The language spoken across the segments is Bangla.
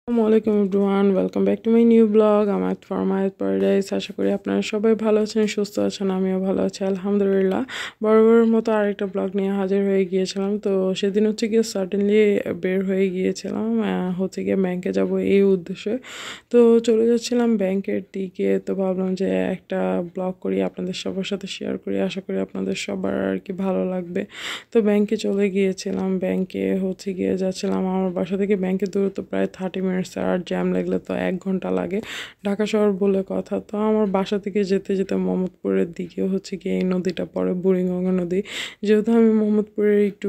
আসসালামু আলাইকুম everyone, welcome back to my new blog আমায়াত ফ্রম আয়াত প্যারাডাইস। আশা করি আপনারা সবাই ভালো আছেন, সুস্থ আছেন, আমিও ভালো আছি আলহামদুলিল্লাহ। বরাবরের মতো আরেকটা ব্লগ নিয়ে হাজির হয়ে গিয়েছিলাম। তো সেদিন হচ্ছে গিয়ে সাডেনলি বের হয়ে গিয়েছিলাম, হচ্ছে গিয়ে ব্যাংকে যাব এই উদ্দেশ্যে। তো চলে যাচ্ছিলাম ব্যাংকের দিকে। তো ভাবলাম যে একটা ব্লগ করি, আপনাদের সবার সাথে শেয়ার করি, আশা করি আপনাদের সবার আর কি ভালো লাগবে। তো ব্যাংকে চলে গিয়েছিলাম, ব্যাংকে হচ্ছে গিয়ে যাচ্ছিলাম। আমার বাসা থেকে ব্যাংকের দূরত্ব প্রায় 30 মিনিটস, আর জ্যাম লাগলে তো 1 ঘন্টা লাগে। ঢাকা শহর বলে কথা। তো আমার বাসা থেকে যেতে যেতে মোহাম্মদপুরের দিকে হচ্ছে গিয়ে এই নদীটা পড়ে, বুড়িগঙ্গা নদী। যেহেতু আমি মোহাম্মদপুরের একটু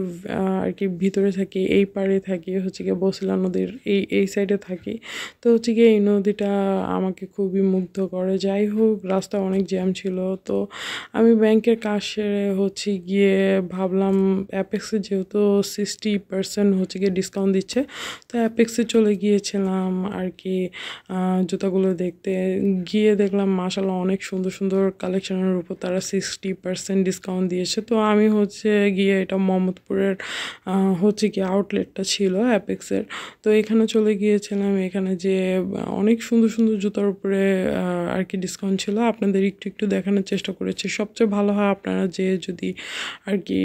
আর কি ভিতরে থাকি, এই পাড়ে থাকি, হচ্ছে গিয়ে বছিলা নদীর এই সাইডে থাকি। তো হচ্ছে গিয়ে এই নদীটা আমাকে খুবই মুগ্ধ করে। যাই হোক, রাস্তা অনেক জ্যাম ছিল। তো আমি ব্যাংকের কাজ সেরে হচ্ছে গিয়ে ভাবলাম অ্যাপেক্সে যেহেতু 60% হচ্ছে গিয়ে ডিসকাউন্ট দিচ্ছে, তো অ্যাপেক্সে চলে গিয়েছিলাম আর কি জুতাগুলো দেখতে। গিয়ে দেখলাম মাশাআল্লাহ অনেক সুন্দর সুন্দর কালেকশনের উপর তারা 60% ডিসকাউন্ট দিয়েছে। তো আমি হচ্ছে গিয়ে, এটা মোহাম্মদপুরের হচ্ছে কি আউটলেটটা ছিল অ্যাপেক্সের। তো এখানে চলে গিয়েছিলাম। এখানে যে অনেক সুন্দর সুন্দর জুতার উপরে আর কি ডিসকাউন্ট ছিল, আপনাদের একটু একটু দেখানোর চেষ্টা করেছি। সবচেয়ে ভালো হয় আপনারা যে যদি আর কি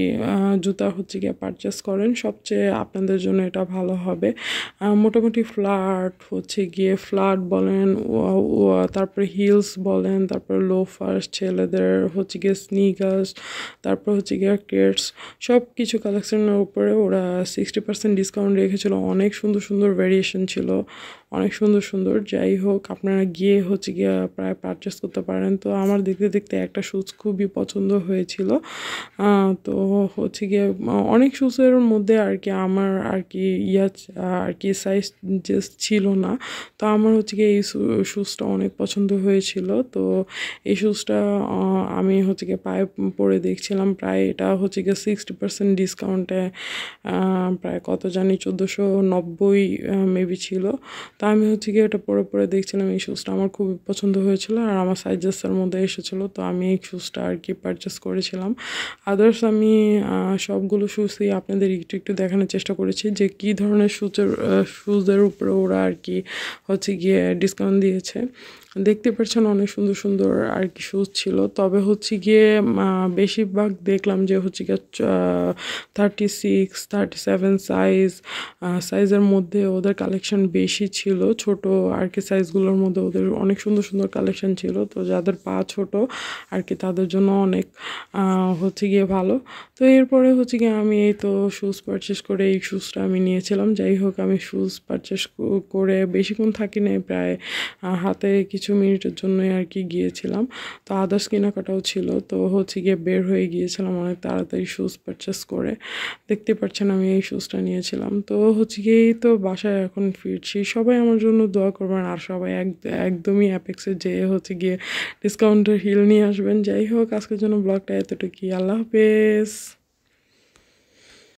জুতা হচ্ছে গিয়ে পারচেস করেন, সবচেয়ে আপনাদের জন্য এটা ভালো হবে। মোটামুটি ফ্ল্যাট হচ্ছে গিয়ে ফ্ল্যাট বলেন, তারপরে হিলস বলেন, তারপরে লোফার্স, ছেলেদের হচ্ছে গিয়ে স্নিকার্স, তারপর হচ্ছে গিয়ে কেটস, সব কিছু কালেকশনের উপরে ওরা 60% ডিসকাউন্ট রেখেছিল। অনেক সুন্দর সুন্দর ভ্যারিয়েশন ছিল, অনেক সুন্দর সুন্দর। যাই হোক, আপনারা গিয়ে হচ্ছে গিয়ে প্রায় পারচেস করতে পারেন। তো আমার দেখতে দেখতে একটা শুজ খুবই পছন্দ হয়েছিল। তো হচ্ছে গিয়ে অনেক শুজের মধ্যে আর কি আমার আর কি আর কি সাইজ যে ছিল না। তো আমার হচ্ছে গিয়ে এই শুজটা অনেক পছন্দ হয়েছিল। তো এই শুজটা আমি হচ্ছে গিয়ে পায়ে পরে দেখছিলাম। প্রায় এটা হচ্ছে গিয়ে 60% ডিসকাউন্টে প্রায় কত জানি 1490 মেবি ছিল। তো আমি হচ্ছে গিয়ে এটা পরে পরে দেখছিলাম। এই শুজটা আমার খুবই পছন্দ হয়েছিল আর আমার সাইজেসের মধ্যে এসেছিলো। তো আমি এই শুজটা আর কি পারচেস করেছিলাম। আদার্স আমি সবগুলো শুজই আপনাদের একটু একটু দেখানোর চেষ্টা করেছি যে কী ধরনের শুজের উপরে ওরা আর কি হচ্ছে গিয়ে ডিসকাউন্ট দিয়েছে। দেখতে পাচ্ছেন অনেক সুন্দর সুন্দর আর কি শুজ ছিল। তবে হচ্ছে গিয়ে বেশিরভাগ দেখলাম যে হচ্ছে গিয়ে 36, 37 সাইজের মধ্যে ওদের কালেকশন বেশি ছিল। ছোট আর কি সাইজগুলোর মধ্যে ওদের অনেক সুন্দর সুন্দর কালেকশন ছিল। তো যাদের পা ছোট আর কি তাদের জন্য অনেক হচ্ছে গিয়ে ভালো। তো এরপরে হচ্ছে গিয়ে আমি এই তো শুজ পারচেস করে এই শুজটা আমি নিয়েছিলাম। যাই হোক, আমি শুজ পারচেস করে বেশিক্ষণ থাকি নাই, প্রায় হাতে কিছু মিনিটের জন্যই আর কি গিয়েছিলাম। তো আদার্স কেনাকাটাও ছিল। তো হচ্ছে গিয়ে বের হয়ে গিয়েছিলাম অনেক তাড়াতাড়ি শুজ পারচেস করে। দেখতে পাচ্ছেন আমি এই শুজটা নিয়েছিলাম। তো হচ্ছে গিয়ে এই তো বাসায় এখন ফিরছি। সবাই আমার জন্য দোয়া করবেন আর সবাই একদমই অ্যাপেক্সে যেয়ে হচ্ছে গিয়ে ডিসকাউন্টের হিল নিয়ে আসবেন। যাই হোক, আজকের জন্য ব্লগটা এতটুকুই। আল্লাহ হাফেজ।